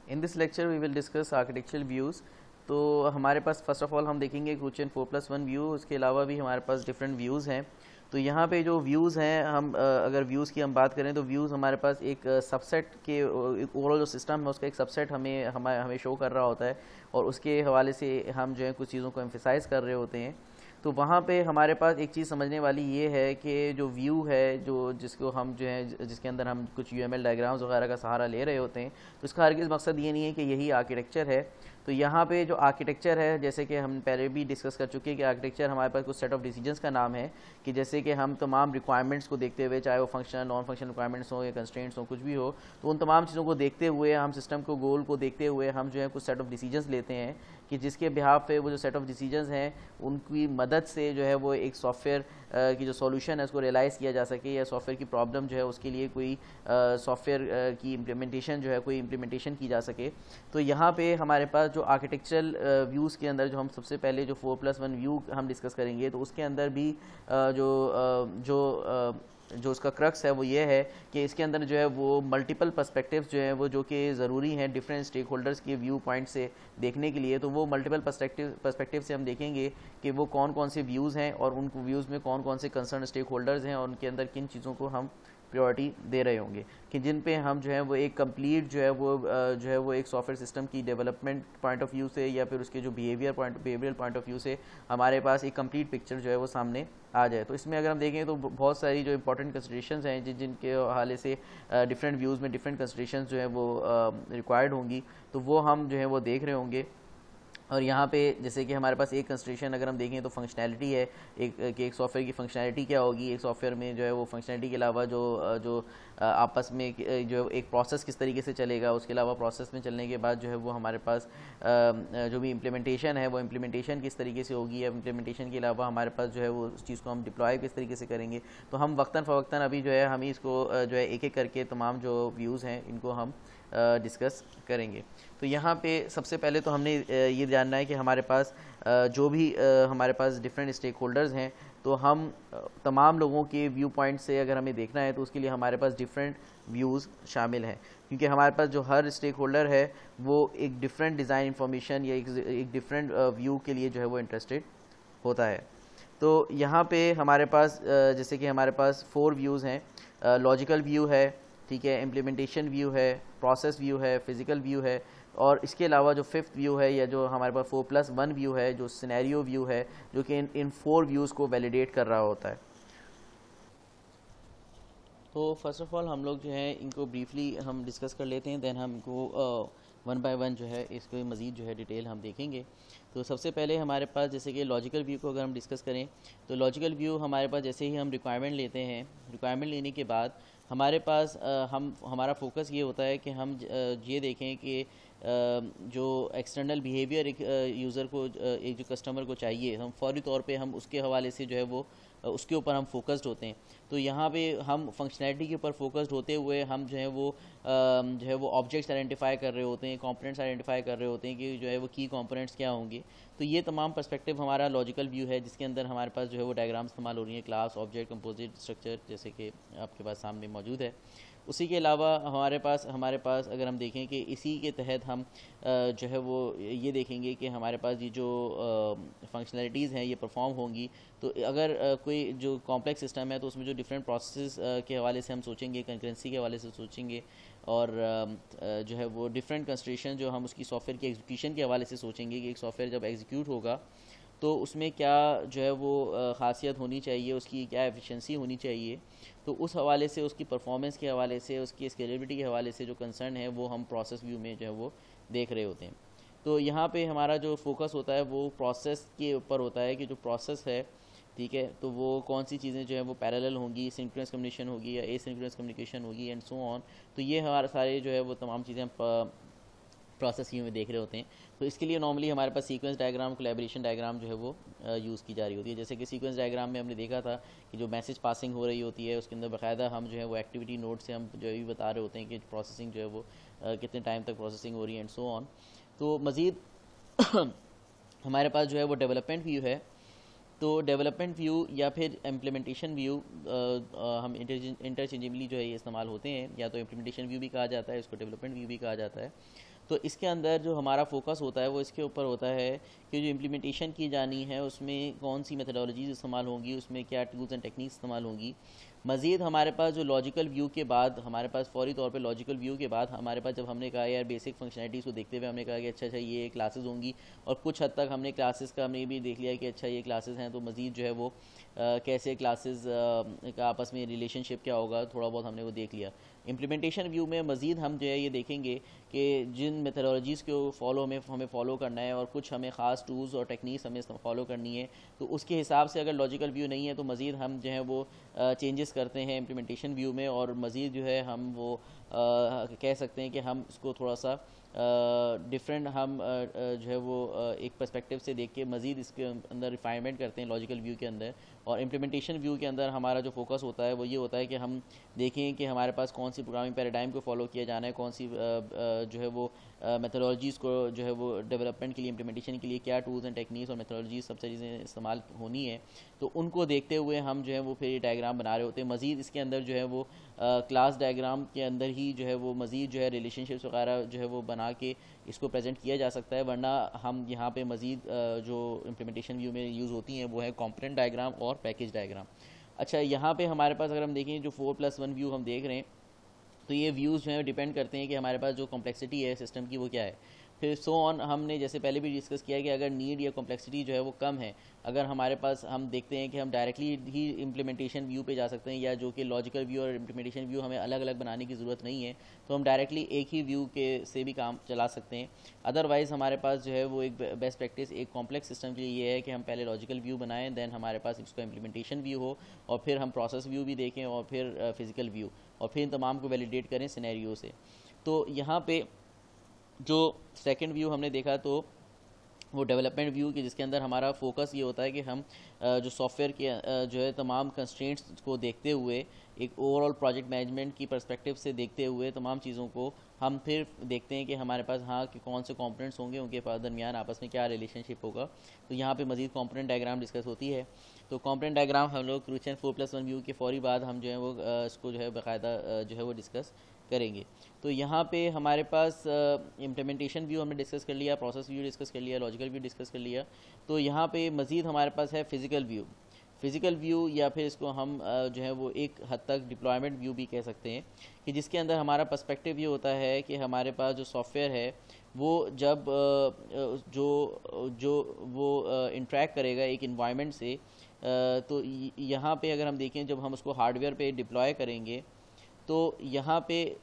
In this lecture we will discuss architectural views. तो हमारे पास first of all हम देखेंगे क्वेश्चन 4+1 व्यू, उसके अलावा भी हमारे पास डिफरेंट व्यूज़ हैं. तो यहाँ पे जो व्यूज़ हैं, हम अगर व्यूज़ की हम बात करें तो व्यूज़ हमारे पास एक सबसेट के ओवरऑल जो सिस्टम है उसका एक सबसेट हमें शो कर रहा होता है, और उसके हवाले से हम जो है कुछ चीज़ों को एम्फेसाइज कर रहे होते हैं. तो वहाँ पे हमारे पास एक चीज़ समझने वाली ये है कि जो व्यू है, जो जिसको हम जो है जिसके अंदर हम कुछ UML डायग्राम्स वगैरह का सहारा ले रहे होते हैं, तो इसका हरगिज़ मकसद ये नहीं है कि यही आर्किटेक्चर है. तो यहाँ पे जो आर्किटेक्चर है, जैसे कि हम पहले भी डिस्कस कर चुके हैं कि आर्किटेक्चर हमारे पास कुछ सेट ऑफ डिसीजंस का नाम है, कि जैसे कि हम तमाम रिक्वायरमेंट्स को देखते हुए, चाहे वो फंक्शनल नॉन फंक्शनल रिक्वायरमेंट्स हो या कंस्ट्रेंट्स हो, कुछ भी हो, तो उन तमाम चीज़ों को देखते हुए, हम सिस्टम को गोल को देखते हुए हम जो है कुछ सेट ऑफ डिसीजंस लेते हैं, कि जिसके बिहाफ पे वो जो सेट ऑफ डिसीजंस हैं उनकी मदद से जो है वो एक सॉफ्टवेयर की जो सॉल्यूशन है उसको रियलाइज़ किया जा सके, या सॉफ्टवेयर की प्रॉब्लम जो है उसके लिए कोई सॉफ्टवेयर की इम्प्लीमेंटेशन जो है कोई इम्प्लीमेंटेशन की जा सके. तो यहाँ पे हमारे पास जो आर्किटेक्चरल व्यूज़ के अंदर जो हम सबसे पहले जो 4+1 व्यू हम डिस्कस करेंगे, तो उसके अंदर भी जो उसका क्रक्स है वो ये है कि इसके अंदर जो है वो मल्टीपल पर्सपेक्टिव्स जो हैं वो जो कि ज़रूरी हैं डिफरेंट स्टेक होल्डर्स के व्यू पॉइंट से देखने के लिए. तो वो मल्टीपल पर्सपेक्टिव से हम देखेंगे कि वो कौन कौन से व्यूज़ हैं और उन व्यूज़ में कौन कौन से कंसर्न स्टेक होल्डर्स हैं और उनके अंदर किन चीज़ों को हम प्रायोरिटी दे रहे होंगे, कि जिन पे हम जो है वो एक कंप्लीट जो है वो एक सॉफ्टवेयर सिस्टम की डेवलपमेंट पॉइंट ऑफ व्यू से या फिर उसके जो बिहेवियरल पॉइंट ऑफ व्यू से हमारे पास एक कंप्लीट पिक्चर जो है वो सामने आ जाए. तो इसमें अगर हम देखें तो बहुत सारी जो इंपॉर्टेंट कंसिडरेशंस हैं जिनके हवाले से डिफरेंट व्यूज़ में डिफरेंट कंसिडरेशंस जो है वो रिक्वायर्ड होंगी, तो वो हम जो है वो देख रहे होंगे. और यहाँ पे जैसे कि हमारे पास एक कंसिडरेशन अगर हम देखें तो फंक्शनैलिटी है, एक सॉफ्टवेयर की फंक्शनैलिटी क्या होगी, एक सॉफ्टवेयर में जो है वो फंक्शनैलिटी के अलावा जो आपस में जो एक प्रोसेस किस तरीके से चलेगा, उसके अलावा प्रोसेस में चलने के बाद जो है वो हमारे पास जो भी इम्प्लीमेंटेशन है वो इम्प्लीमेंटेशन किस तरीके से होगी, या इम्प्लीमेंटेशन के अलावा हमारे पास जो है वो उस चीज़ को हम डिप्लॉय किस तरीके से करेंगे. तो हम वक्तन फ़वक्तन अभी जो है हम इसको जो है एक एक करके तमाम जो व्यूज़ हैं इनको हम डिस्कस करेंगे. तो यहाँ पे सबसे पहले तो हमने ये जानना है कि हमारे पास जो भी हमारे पास डिफरेंट स्टेक होल्डर्स हैं, तो हम तमाम लोगों के व्यू पॉइंट से अगर हमें देखना है तो उसके लिए हमारे पास डिफरेंट व्यूज़ शामिल हैं, क्योंकि हमारे पास जो हर स्टेक होल्डर है वो एक डिफरेंट डिज़ाइन इंफॉर्मेशन या एक डिफरेंट व्यू के लिए जो है वो इंटरेस्टेड होता है. तो यहाँ पे हमारे पास जैसे कि हमारे पास 4 व्यूज़ हैं. लॉजिकल व्यू है, ठीक है, इम्प्लीमेंटेशन व्यू है, प्रोसेस व्यू है, फिज़िकल व्यू है, और इसके अलावा जो 5th व्यू है या जो हमारे पास 4+1 व्यू है, जो सिनेरियो व्यू है, जो कि इन 4 व्यूज़ को वैलिडेट कर रहा होता है. तो फर्स्ट ऑफ ऑल हम लोग जो है इनको ब्रीफली हम डिस्कस कर लेते हैं, देन हम इनको 1 बाय 1 जो है इसको मज़ीद जो है डिटेल हम देखेंगे. तो सबसे पहले हमारे पास जैसे कि लॉजिकल व्यू को अगर हम डिस्कस करें, तो लॉजिकल व्यू हमारे पास जैसे ही हम रिक्वायरमेंट लेते हैं, रिक्वायरमेंट लेने के बाद हमारे पास हमारा फोकस ये होता है कि हम ये देखें कि जो एक्सटर्नल बिहेवियर एक यूज़र को एक जो कस्टमर को चाहिए, हम फौरी तौर पे हम उसके हवाले से जो है वो उसके ऊपर हम फोकस्ड होते हैं. तो यहाँ पे हम फंक्शनैलिटी के ऊपर फोकस्ड होते हुए हम जो है वो ऑब्जेक्ट्स आइडेंटिफाई कर रहे होते हैं, कंपोनेंट्स आइडेंटिफाई कर रहे होते हैं कि जो है वो की कंपोनेंट्स क्या होंगे. तो ये तमाम पर्सपेक्टिव हमारा लॉजिकल व्यू है, जिसके अंदर हमारे पास जो है वो डायग्राम्स इस्तेमाल हो रही हैं, क्लास, ऑब्जेक्ट, कंपोजिट, स्ट्रक्चर, जैसे कि आपके पास सामने मौजूद है. उसी के अलावा हमारे पास अगर हम देखें कि इसी के तहत हम जो है वो ये देखेंगे कि हमारे पास ये जो फंक्शनलिटीज़ हैं ये परफॉर्म होंगी. तो अगर कोई जो कॉम्प्लेक्स सिस्टम है तो उसमें जो डिफरेंट प्रोसेस के हवाले से हम सोचेंगे, कंकरेंसी के हवाले से सोचेंगे, और जो है वो डिफरेंट कंस्ट्रेशन जो हम उसकी सॉफ्टवेयर की एग्जीक्यूशन के हवाले से सोचेंगे कि एक सॉफ्टवेयर जब एग्जीक्यूट होगा तो उसमें क्या जो है वो ख़ासियत होनी चाहिए, उसकी क्या एफिशिएंसी होनी चाहिए. तो उस हवाले से, उसकी परफॉर्मेंस के हवाले से, उसकी स्केलेबिलिटी के हवाले से जो कंसर्न है वो हम प्रोसेस व्यू में जो है वो देख रहे होते हैं. तो यहाँ पे हमारा जो फोकस होता है वो प्रोसेस के ऊपर होता है कि जो प्रोसेस है, ठीक है, तो वो कौन सी चीज़ें जो है वो पैरेलल होंगी, सिंक्रोनस कम्युनिकेशन होगी या एसिंक्रोनस कम्युनिकेशन होगी, एंड सो ऑन. तो ये हमारे सारे जो है वो तमाम चीज़ें प्रोसेस व्यू में देख रहे होते हैं. तो इसके लिए नॉर्मली हमारे पास सीक्वेंस डायग्राम, कोलैबोरेशन डायग्राम जो है वो यूज़ की जा रही होती है. जैसे कि सीक्वेंस डायग्राम में हमने देखा था कि जो मैसेज पासिंग हो रही होती है उसके अंदर बाकायदा हम जो है वो एक्टिविटी नोड से हम जो भी बता रहे होते हैं कि प्रोसेसिंग जो है वो कितने टाइम तक प्रोसेसिंग हो रही है, एंड सो ऑन. तो मज़ीद हमारे पास जो है वो डेवलपमेंट व्यू है. तो डेवलपमेंट व्यू या फिर इम्प्लीमेंटेशन व्यू हम इंटरचेंजेबली जो है ये इस्तेमाल होते हैं, या तो इम्प्लीमेंटेशन व्यू भी कहा जाता है, इसको डेवलपमेंट व्यू भी कहा जाता है. तो इसके अंदर जो हमारा फोकस होता है वो इसके ऊपर होता है कि जो इम्प्लीमेंटेशन की जानी है उसमें कौन सी मेथडोलॉजीज इस्तेमाल होंगी, उसमें क्या टूल्स एंड टेक्निक्स इस्तेमाल होंगी। मज़ीद हमारे पास जो लॉजिकल व्यू के बाद, हमारे पास फौरी तौर पे लॉजिकल व्यू के बाद हमारे पास जब हमने कहा यार बेसिक फंक्शनैलिटीज़ को देखते हुए हमने कहा कि अच्छा ये क्लासेस होंगी, और कुछ हद तक हमने क्लासेस का हमने भी देख लिया कि अच्छा ये क्लासेस हैं, तो मज़ीद जो है वो कैसे क्लासेस का आपस में रिलेशनशिप क्या होगा, थोड़ा बहुत हमने वो देख लिया। इम्प्लीमेंटेशन व्यू में मज़ीद हम जो है ये देखेंगे कि जिन मेथडोलॉजीज़ को हमें फ़ॉलो करना है और कुछ हमें ख़ास टूल्स और टेक्निक्स हमें फ़ॉलो करनी है, तो उसके हिसाब से अगर लॉजिकल व्यू नहीं है तो मज़ीद हम जो है वो चेंजेस करते हैं इम्प्लीमेंटेशन व्यू में, और मज़ीद जो है हम वो कह सकते हैं कि हम इसको थोड़ा सा डिफरेंट हम जो है वो एक पर्सपेक्टिव से देख के मज़ीद इसके अंदर रिफाइनमेंट करते हैं लॉजिकल व्यू के अंदर। और इम्प्लीमेंटेशन व्यू के अंदर हमारा जो फोकस होता है वो ये होता है कि हम देखें कि हमारे पास कौन सी प्रोग्रामिंग पैराडाइम को फॉलो किया जाना है, कौन सी जो है वो मेथडोलॉजीज़ को जो है वो डेवलपमेंट के लिए, इम्प्लीमेंटेशन के लिए क्या टूल्स एंड टेक्निक्स और मेथडोलॉजीज सब चीज़ें इस्तेमाल होनी है, तो उनको देखते हुए हम जो है वो फिर डायग्राम बना रहे होते हैं। मज़ीद इसके अंदर जो है वो क्लास डायग्राम के अंदर ही जो है वो मज़ीद जो है रिलेशनशिप्स वगैरह जो है वो बना के इसको प्रेजेंट किया जा सकता है, वरना हम यहाँ पे मज़ीद जो इम्प्लीमेंटेशन व्यू में यूज़ होती हैं वो है कॉम्पोनेंट डायग्राम और पैकेज डायग्राम। अच्छा, यहाँ पे हमारे पास अगर हम देखें जो 4+1 व्यू हम देख रहे हैं, तो ये व्यूज़ जो हैं डिपेंड करते हैं कि हमारे पास जो कॉम्प्लेक्सिटी है सिस्टम की वो क्या है। फिर सो ऑन, हमने जैसे पहले भी डिस्कस किया कि अगर नीड या कॉम्प्लेक्सिटी जो है वो कम है, अगर हमारे पास हम देखते हैं कि हम डायरेक्टली ही इम्प्लीमेंटेशन व्यू पे जा सकते हैं, या जो कि लॉजिकल व्यू और इम्प्लीमेंटेशन व्यू हमें अलग अलग बनाने की ज़रूरत नहीं है, तो हम डायरेक्टली एक ही व्यू के से भी काम चला सकते हैं। अदरवाइज़ हमारे पास जो है वो एक बेस्ट प्रैक्टिस एक कॉम्प्लेक्स सिस्टम के लिए ये है कि हम पहले लॉजिकल व्यू बनाएं, दैन हमारे पास इसका इम्प्लीमेंटेशन व्यू हो, और फिर हम प्रोसेस व्यू भी देखें, और फिर फिज़िकल व्यू, और फिर इन तमाम को वैलिडेट करें सिनेरियो से। तो यहाँ पे जो सेकंड व्यू हमने देखा तो वो डेवलपमेंट व्यू की, जिसके अंदर हमारा फोकस ये होता है कि हम जो सॉफ्टवेयर के जो है तमाम कंस्ट्रेंट्स को देखते हुए, एक ओवरऑल प्रोजेक्ट मैनेजमेंट की पर्सपेक्टिव से देखते हुए तमाम चीज़ों को हम फिर देखते हैं कि हमारे पास कि कौन से कंपोनेंट्स होंगे, उनके दरमियान आपस में क्या रिलेशनशिप होगा। तो यहाँ पे मज़ीद कंपोनेंट डायग्राम डिस्कस होती है। तो कंपोनेंट डायग्राम हम लोग क्रूचियन 4+1 व्यू के फौरी बाद हम जो है वो इसको जो है बाकायदा जो है वो डिस्कस करेंगे। तो यहाँ पे हमारे पास इम्प्लीमेंटेशन व्यू हमने डिस्कस कर लिया, प्रोसेस व्यू डिस्कस कर लिया, लॉजिकल व्यू डिस्कस कर लिया। तो यहाँ पे मज़ीद हमारे पास है फ़िज़िकल व्यू। फ़िज़िकल व्यू, या फिर इसको हम जो है वो एक हद तक डिप्लॉयमेंट व्यू भी कह सकते हैं, कि जिसके अंदर हमारा पर्सपेक्टिव ये होता है कि हमारे पास जो सॉफ्टवेयर है वो जब जो वो इंटरेक्ट करेगा एक इन्वायरमेंट से, तो यहाँ पे अगर हम देखें जब हम उसको हार्डवेयर पे डिप्लॉय करेंगे, तो यहाँ पे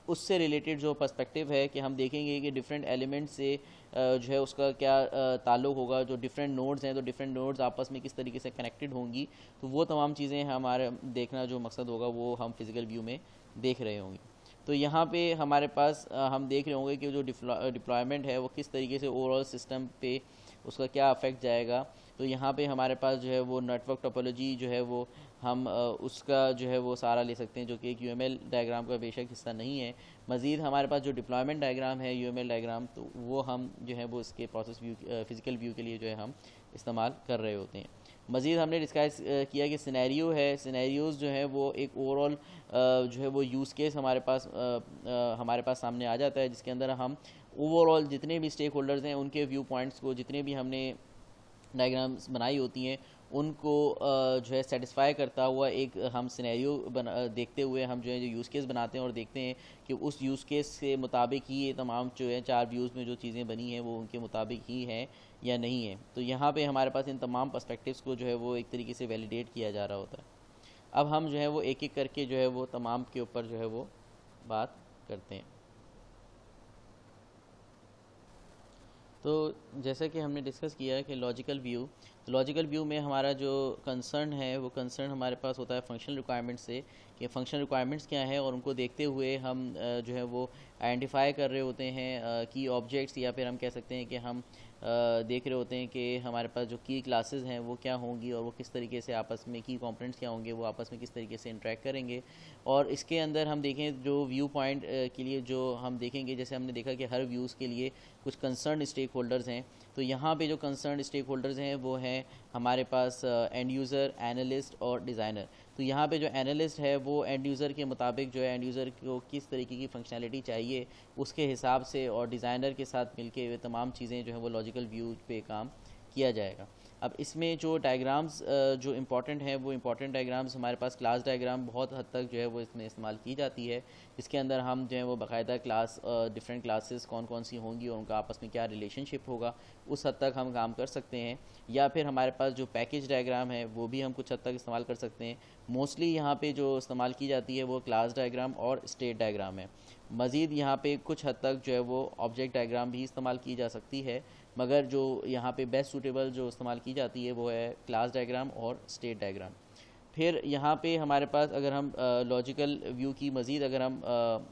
उससे रिलेटेड जो पर्सपेक्टिव है कि हम देखेंगे कि डिफरेंट एलिमेंट से जो है उसका क्या ताल्लुक़ होगा, जो डिफरेंट नोड्स हैं तो डिफरेंट नोड्स आपस में किस तरीके से कनेक्टेड होंगी, तो वो तमाम चीज़ें हमारे देखना जो मकसद होगा वो हम फिज़िकल व्यू में देख रहे होंगे। तो यहाँ पे हमारे पास हम देख रहे होंगे कि जो डिप्लॉयमेंट है वो किस तरीके से ओवरऑल सिस्टम पे उसका क्या अफेक्ट जाएगा। तो यहाँ पे हमारे पास जो है वो नेटवर्क टोपोलॉजी जो है वो हम उसका जो है वो सहारा ले सकते हैं, जो कि एक यूएमएल डायग्राम का बेशक हिस्सा नहीं है। मज़ीद हमारे पास जो डिप्लॉयमेंट डायग्राम है यूएमएल डायग्राम, तो वो हम जो है वो इसके प्रोसेस व्यू फिज़िकल व्यू के लिए जो है हम इस्तेमाल कर रहे होते हैं। मज़ीद हमने डिस्कस किया कि सिनेरियो है, सिनेरियोज़ जो है वो एक ओवरऑल जो है वो यूज़ केस हमारे पास सामने आ जाता है, जिसके अंदर हम ओवरऑल जितने भी स्टेक होल्डर्स हैं उनके व्यू पॉइंट्स को, जितने भी हमने डायग्राम्स बनाई होती हैं उनको जो है सेटिस्फाई करता हुआ एक हम सिनेरियो देखते हुए हम जो है जो यूज़ केस बनाते हैं, और देखते हैं कि उस यूज़ केस के मुताबिक ही ये तमाम जो है 4 व्यूज़ में जो चीज़ें बनी हैं वो उनके मुताबिक ही हैं या नहीं है। तो यहाँ पे हमारे पास इन तमाम पर्सपेक्टिव्स को जो है वो एक तरीके से वैलिडेट किया जा रहा होता है। अब हम जो है वो एक एक करके जो है वो तमाम के ऊपर जो है वो बात करते हैं। तो जैसा कि हमने डिस्कस किया कि लॉजिकल व्यू में हमारा जो कंसर्न है वो कंसर्न हमारे पास होता है फंक्शनल रिक्वायरमेंट्स से, कि फंक्शनल रिक्वायरमेंट्स क्या है, और उनको देखते हुए हम जो है वो आइडेंटिफाई कर रहे होते हैं की ऑब्जेक्ट्स, या फिर हम कह सकते हैं कि हम देख रहे होते हैं कि हमारे पास जो की क्लासेस हैं वो क्या होंगी, और वो किस तरीके से आपस में की कंपोनेंट्स क्या होंगे, वो आपस में किस तरीके से इंटरेक्ट करेंगे। और इसके अंदर हम देखें जो व्यू पॉइंट के लिए जो हम देखेंगे, जैसे हमने देखा कि हर व्यूज़ के लिए कुछ कंसर्न स्टेक होल्डर्स हैं। तो यहाँ पे जो कंसर्न स्टेक होल्डर्स हैं वो हैं हमारे पास एंड यूज़र, एनालिस्ट और डिज़ाइनर। तो यहाँ पे जो एनालिस्ट है वो एंड यूज़र के मुताबिक जो है एंड यूज़र को किस तरीके की फंक्शनैलिटी चाहिए उसके हिसाब से और डिज़ाइनर के साथ मिलके वे तमाम चीज़ें जो है वो लॉजिकल व्यू पे काम किया जाएगा। अब इसमें जो डायग्राम्स जो इम्पॉर्टेंट हैं वो इम्पॉर्टेंट डायग्राम्स हमारे पास क्लास डायग्राम बहुत हद तक जो है वो इसमें इस्तेमाल की जाती है। इसके अंदर हम जो है वो बाकायदा क्लास डिफरेंट क्लासेस कौन कौन सी होंगी और उनका आपस में क्या रिलेशनशिप होगा उस हद तक हम काम कर सकते हैं। या फिर हमारे पास जो पैकेज डायग्राम है वो भी हम कुछ हद तक इस्तेमाल कर सकते हैं। मोस्टली यहाँ पे जो इस्तेमाल की जाती है वो क्लास डायग्राम और स्टेट डायग्राम है। मज़ीद यहाँ पे कुछ हद तक जो है वो ऑब्जेक्ट डायग्राम भी इस्तेमाल की जा सकती है, मगर जो यहाँ पे बेस्ट सूटेबल जो इस्तेमाल की जाती है वो है क्लास डायग्राम और स्टेट डायग्राम। फिर यहाँ पे हमारे पास अगर हम लॉजिकल व्यू की मज़ीद अगर हम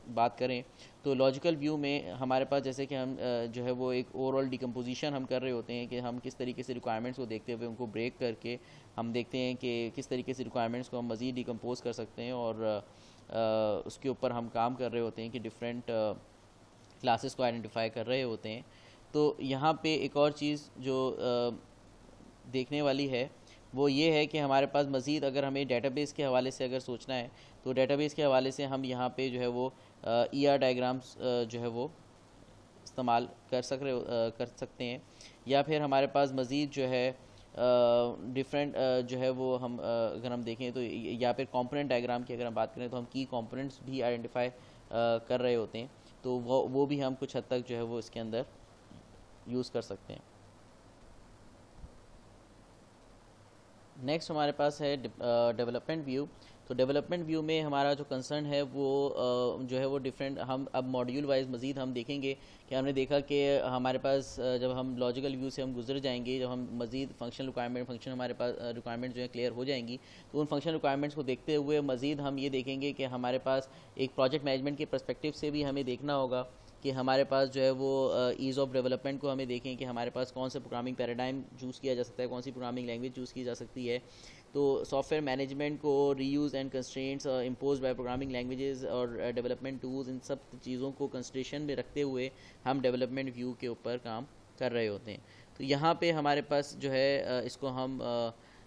बात करें तो लॉजिकल व्यू में हमारे पास जैसे कि हम जो है वो एक ओवरऑल डिकम्पोजिशन हम कर रहे होते हैं कि हम किस तरीके से रिक्वायरमेंट्स को देखते हुए उनको ब्रेक करके हम देखते हैं कि किस तरीके से रिक्वायरमेंट्स को हम मज़ीद डिकम्पोज कर सकते हैं और उसके ऊपर हम काम कर रहे होते हैं कि डिफरेंट क्लासेस को आइडेंटिफाई कर रहे होते हैं। तो यहाँ पे एक और चीज़ जो देखने वाली है वो ये है कि हमारे पास मज़ीद अगर हमें डेटाबेस के हवाले से अगर सोचना है तो डेटाबेस के हवाले से हम यहाँ पे जो है वो ER डायग्राम्स जो है वो इस्तेमाल कर सकते हैं। या फिर हमारे पास मज़ीद जो है डिफरेंट जो है वो हम अगर हम देखें तो या फिर कंपोनेंट डायग्राम की अगर हम बात करें तो हम की कंपोनेंट्स भी आइडेंटिफाई कर रहे होते हैं, तो वो भी हम कुछ हद तक जो है वो इसके अंदर यूज़ कर सकते हैं। नेक्स्ट हमारे पास है डेवलपमेंट व्यू। तो डेवलपमेंट व्यू में हमारा जो कंसर्न है वो जो है वो डिफरेंट हम अब मॉड्यूल वाइज मज़ीद हम देखेंगे कि हमने देखा कि हमारे पास जब हम लॉजिकल व्यू से हम गुजर जाएंगे, जब हम मज़ीद फंक्शन हमारे पास रिक्वायरमेंट जो है क्लियर हो जाएंगी, तो उन फंक्शन रिक्वायरमेंट्स को देखते हुए मज़ीद हम ये देखेंगे कि हमारे पास एक प्रोजेक्ट मैनेजमेंट के पर्सपेक्टिव से भी हमें देखना होगा कि हमारे पास जो है वो ईज़ ऑफ डेवलपमेंट को हमें देखें कि हमारे पास कौन सा प्रोग्रामिंग पैराडाइम चूज़ किया जा सकता है, कौन सी प्रोग्रामिंग लैंग्वेज चूज़ की जा सकती है। तो सॉफ्टवेयर मैनेजमेंट को reuse and constraints impose by programming languages और डेवलपमेंट टूल्स, इन सब चीज़ों को कंसिडरेशन में रखते हुए हम डेवलपमेंट व्यू के ऊपर काम कर रहे होते हैं। तो यहाँ पे हमारे पास जो है इसको हम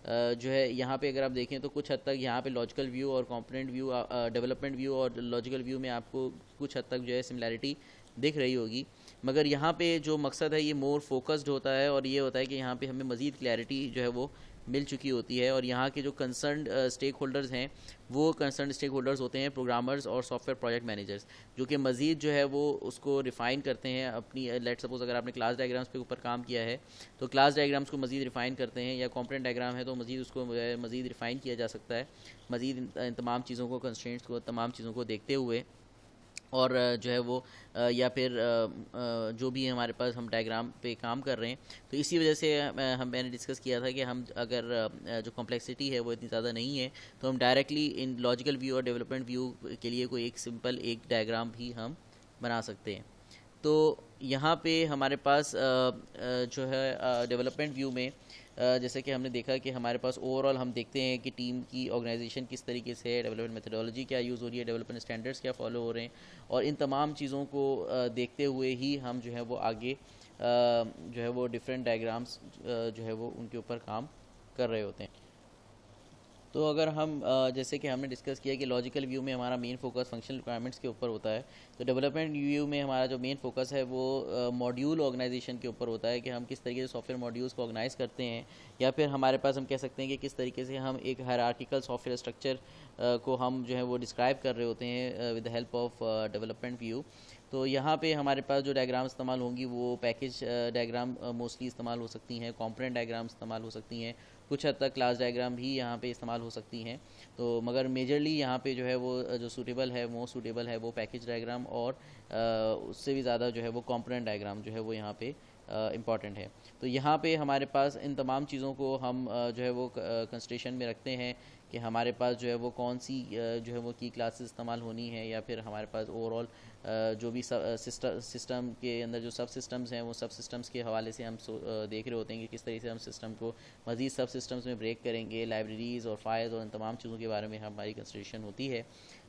जो है यहाँ पे अगर आप देखें तो कुछ हद तक यहाँ पे लॉजिकल व्यू और कंपोनेंट व्यू, डेवलपमेंट व्यू और लॉजिकल व्यू में आपको कुछ हद तक जो है सिमिलैरिटी दिख रही होगी, मगर यहाँ पे जो मकसद है ये मोर फोकस्ड होता है और ये होता है कि यहाँ पे हमें मज़ीद क्लैरिटी जो है वो मिल चुकी होती है। और यहाँ के जो कंसर्न्ड स्टेक होल्डर्स हैं वो कंसर्न्ड स्टेक होल्डर्स होते हैं प्रोग्रामर्स और सॉफ्टवेयर प्रोजेक्ट मैनेजर्स, जो कि मज़ीद जो है वो उसको रिफ़ाइन करते हैं अपनी लेट सपोज अगर आपने क्लास डायग्राम्स पे ऊपर काम किया है तो क्लास डायग्राम्स को मज़ीद रिफ़ाइन करते हैं, या कंपोनेंट डायग्राम है तो मज़ीद उसको मज़ीद रिफ़ाइन किया जा सकता है, मज़ीद इन तमाम चीज़ों को कंस्ट्रेंट्स को तमाम चीज़ों को देखते हुए। और जो है वो या फिर जो भी हमारे पास हम डायग्राम पे काम कर रहे हैं, तो इसी वजह से मैंने डिस्कस किया था कि हम अगर जो कॉम्प्लेक्सिटी है वो इतनी ज़्यादा नहीं है तो हम डायरेक्टली इन लॉजिकल व्यू और डेवलपमेंट व्यू के लिए कोई एक सिंपल एक डायग्राम भी हम बना सकते हैं। तो यहाँ पे हमारे पास जो है डेवलपमेंट व्यू में जैसे कि हमने देखा कि हमारे पास ओवरऑल हम देखते हैं कि टीम की ऑर्गेनाइजेशन किस तरीके से है, डेवलपमेंट मेथडोलॉजी क्या यूज़ हो रही है, डेवलपमेंट स्टैंडर्ड्स क्या फॉलो हो रहे हैं, और इन तमाम चीज़ों को देखते हुए ही हम जो है वो आगे जो है वो डिफरेंट डायग्राम्स जो है वो उनके ऊपर काम कर रहे होते हैं। तो अगर हम जैसे कि हमने डिस्कस किया कि लॉजिकल व्यू में हमारा मेन फोकस फंक्शनल रिक्वायरमेंट्स के ऊपर होता है, तो डेवलपमेंट व्यू में हमारा जो मेन फोकस है वो मॉड्यूल ऑर्गेनाइजेशन के ऊपर होता है कि हम किस तरीके से सॉफ्टवेयर मॉड्यूल्स को ऑर्गेनाइज करते हैं, या फिर हमारे पास हम कह सकते हैं कि किस तरीके से हम एक हायरार्किकल सॉफ्टवेयर स्ट्रक्चर को हम जो है वो डिस्क्राइब कर रहे होते हैं with the help of development view. तो यहाँ पे हमारे पास जो डायग्राम इस्तेमाल होंगी वो पैकेज डायग्राम मोस्टली इस्तेमाल हो सकती हैं, कंपोनेंट डायग्राम इस्तेमाल हो सकती हैं, कुछ हद तक क्लास डायग्राम भी यहाँ पे इस्तेमाल हो सकती हैं। तो मगर मेजरली यहाँ पे जो है वो जो सूटेबल है, मोस्ट सूटेबल है वो पैकेज डायग्राम और उससे भी ज़्यादा जो है वो कंपोनेंट डायग्राम जो है वो यहाँ पे इम्पॉर्टेंट है। तो यहाँ पे हमारे पास इन तमाम चीज़ों को हम जो है वो कंसिडरेशन में रखते हैं कि हमारे पास जो है वो कौन सी जो है वो की क्लासेस इस्तेमाल होनी है, या फिर हमारे पास ओवरऑल जो भी सिस्टम के अंदर जो सब सिस्टम्स हैं वो सब सिस्टम्स के हवाले से हम देख रहे होते हैं कि किस तरीके से हम सिस्टम को मज़ीद सब सिस्टम्स में ब्रेक करेंगे, लाइब्रेरीज़ और फाइल्स और इन तमाम चीज़ों के बारे में हमारी कंसिडरेशन होती है।